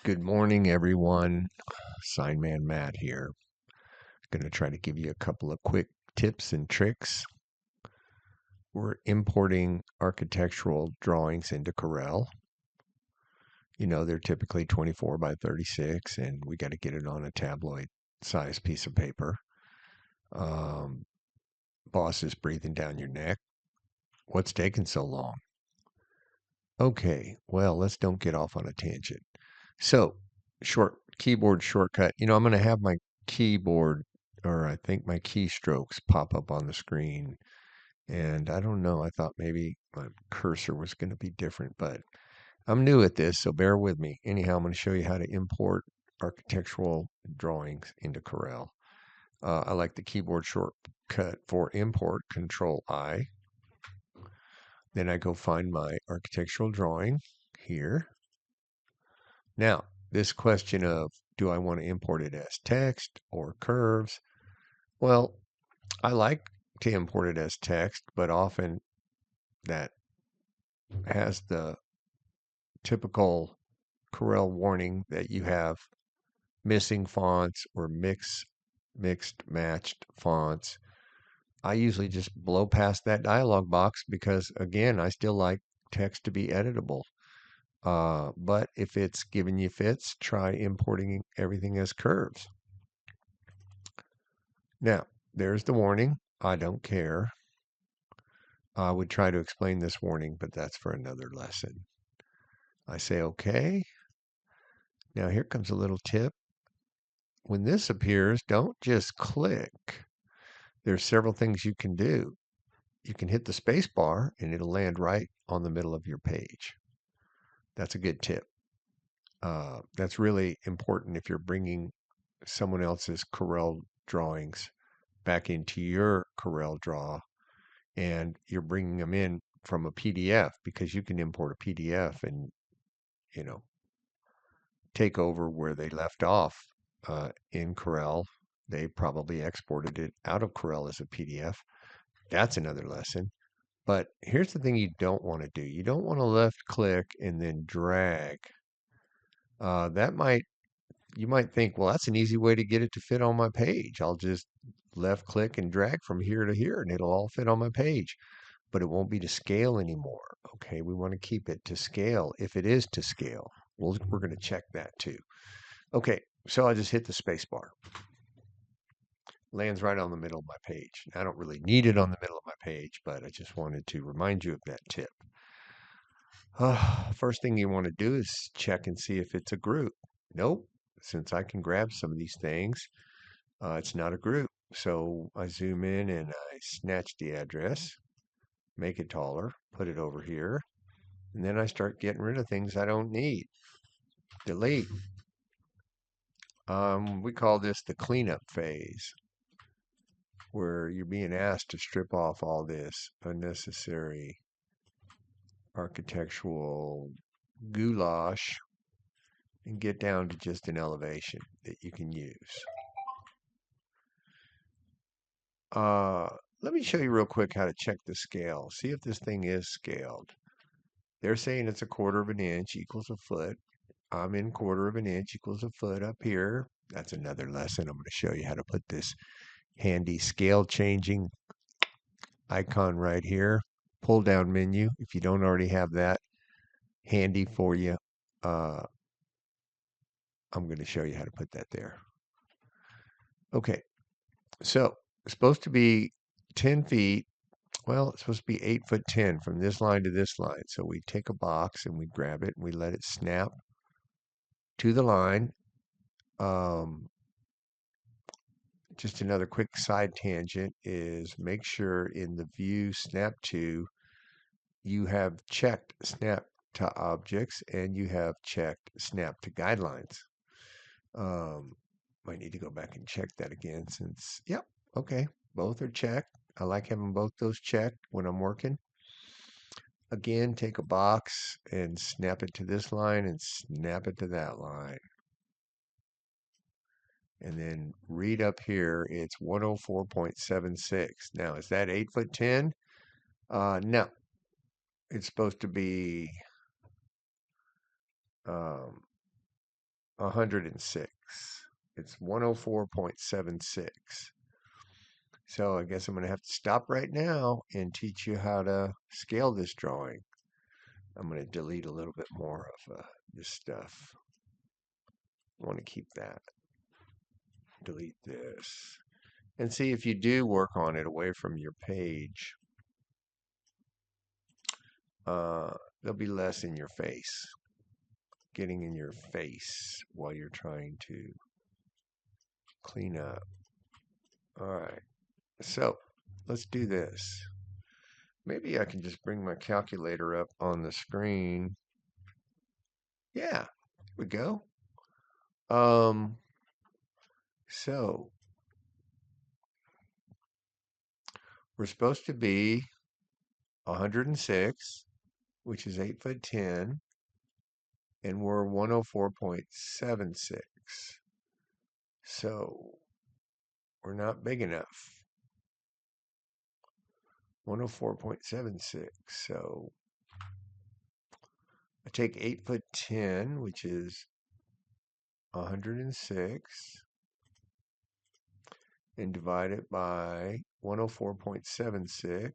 Good morning, everyone. Signman Matt here. Going to try to give you a couple of quick tips and tricks. We're importing architectural drawings into Corel. You know, they're typically 24 by 36, and we got to get it on a tabloid size piece of paper. Boss is breathing down your neck. What's taking so long? Okay, well, let's don't get off on a tangent. So, keyboard shortcut. I'm going to have my keyboard, or I think my keystrokes pop up on the screen. And I don't know, I thought maybe my cursor was going to be different, but I'm new at this, so bear with me. Anyhow, I'm going to show you how to import architectural drawings into Corel. I like the keyboard shortcut for import, Control I. Then I go find my architectural drawing here. Now, this question of do I want to import it as text or curves? Well, I like to import it as text, but often that has the typical Corel warning that you have missing fonts or mixed matched fonts. I usually just blow past that dialog box because, again, I still like text to be editable. But if it's giving you fits, try importing everything as curves. Now, there's the warning. I don't care. I would try to explain this warning, but that's for another lesson. I say, okay. Now, here comes a little tip. When this appears, don't just click. There's several things you can do. You can hit the space bar and it'll land right on the middle of your page. That's a good tip. That's really important if you're bringing someone else's Corel drawings back into your CorelDRAW and you're bringing them in from a PDF, because you can import a PDF and, you know, take over where they left off in Corel. They probably exported it out of Corel as a PDF. That's another lesson. But here's the thing you don't want to do. You don't want to left click and then drag. You might think, well, that's an easy way to get it to fit on my page. I'll just left click and drag from here to here and it'll all fit on my page. But it won't be to scale anymore. Okay, we want to keep it to scale if it is to scale. We're going to check that too. Okay, so I just hit the space bar. Lands right on the middle of my page. I don't really need it on the middle of my page, but I just wanted to remind you of that tip. First thing you want to do is check and see if it's a group. Nope, since I can grab some of these things, it's not a group. So I zoom in and I snatch the address, make it taller, put it over here, and then I start getting rid of things I don't need. Delete. We call this the cleanup phase, where you're being asked to strip off all this unnecessary architectural goulash and get down to just an elevation that you can use. Let me show you real quick how to check the scale. See if this thing is scaled. They're saying it's 1/4 of an inch equals a foot. I'm in 1/4 of an inch equals a foot up here. That's another lesson. I'm going to show you how to put this handy scale changing icon right here. Pull down menu. If you don't already have that handy for you, I'm going to show you how to put that there. Okay, so it's supposed to be 10 feet. Well, it's supposed to be 8'10" from this line to this line. So we take a box and we grab it and we let it snap to the line. Just another quick side tangent is make sure in the view snap to you have checked snap to objects and you have checked snap to guidelines. Might need to go back and check that again since, yep, okay, both are checked. I like having both those checked when I'm working. Again, take a box and snap it to this line and snap it to that line. And then read up here, it's 104.76. Now, is that 8'10"? No, it's supposed to be 106. It's 104.76. So I guess I'm going to have to stop right now and teach you how to scale this drawing. I'm going to delete a little bit more of this stuff. I want to keep that. Delete this. And see if you do work on it away from your page, there'll be less in your face, getting in your face while you're trying to clean up. All right, so let's do this. Maybe I can just bring my calculator up on the screen. Yeah, here we go. So we're supposed to be 106, which is 8 foot 10, and we're 104.76. So we're not big enough. 104.76. So I take 8 foot 10, which is 106, and divide it by 104.76,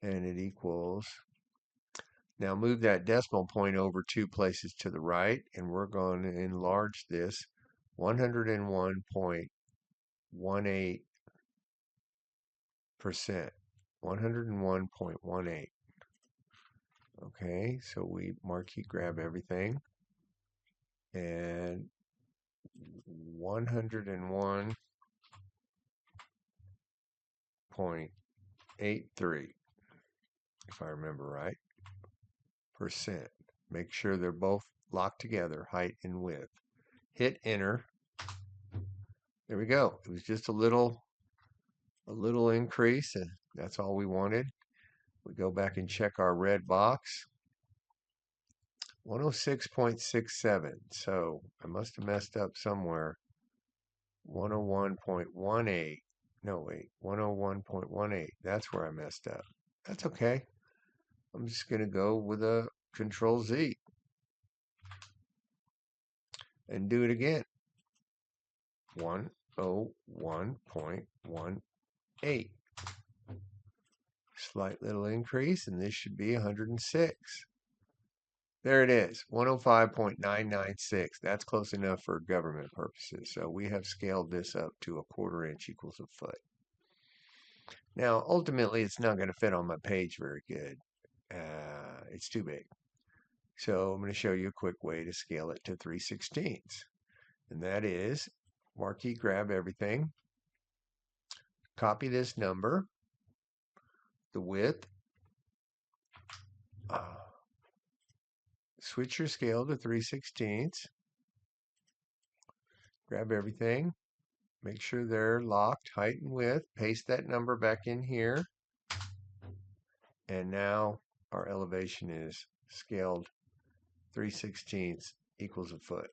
and it equals. Now move that decimal point over 2 places to the right, and we're going to enlarge this 101.18%. 101.18. Okay, so we marquee grab everything, and 101.83, if I remember right, percent. Make sure they're both locked together, height and width. Hit enter. There we go. It was just a little increase, and that's all we wanted. We go back and check our red box. 106.67. So I must have messed up somewhere. 101.18. No, wait. 101.18. That's where I messed up. That's okay. I'm just going to go with a Control Z and do it again. 101.18. Slight little increase, and this should be 106. There it is, 105.996. That's close enough for government purposes. So we have scaled this up to a 1/4 inch equals a foot. Now, ultimately, it's not going to fit on my page very good. It's too big. So I'm going to show you a quick way to scale it to 3/16. And that is, marquee grab everything, copy this number, the width, switch your scale to 3/16. Grab everything. Make sure they're locked, height and width. Paste that number back in here. And now our elevation is scaled 3/16 equals a foot.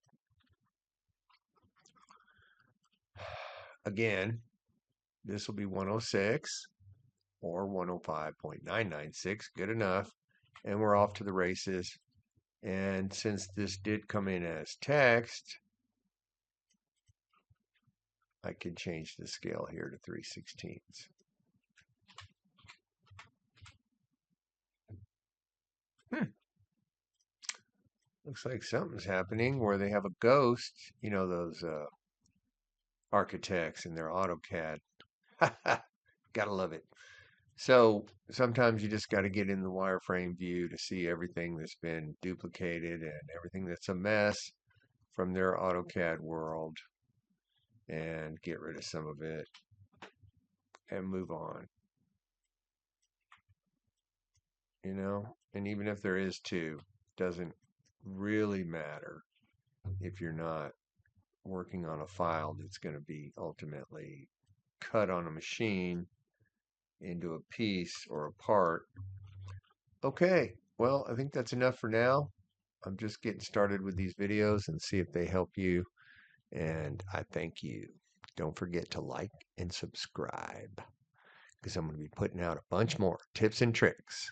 Again, this will be 106 or 105.996. Good enough. And we're off to the races. And since this did come in as text, I can change the scale here to 3/16. Looks like something's happening where they have a ghost, you know, those architects in their AutoCAD. Gotta love it. So sometimes you just got to get in the wireframe view to see everything that's been duplicated and everything that's a mess from their AutoCAD world, and get rid of some of it and move on. You know, and even if there is two, doesn't really matter if you're not working on a file that's going to be ultimately cut on a machine into a piece or a part. Okay, well, I think that's enough for now. I'm just getting started with these videos and see if they help you. And I thank you. Don't forget to like and subscribe, because I'm going to be putting out a bunch more tips and tricks.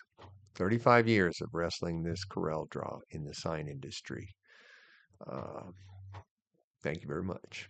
35 years of wrestling this CorelDRAW in the sign industry. Thank you very much.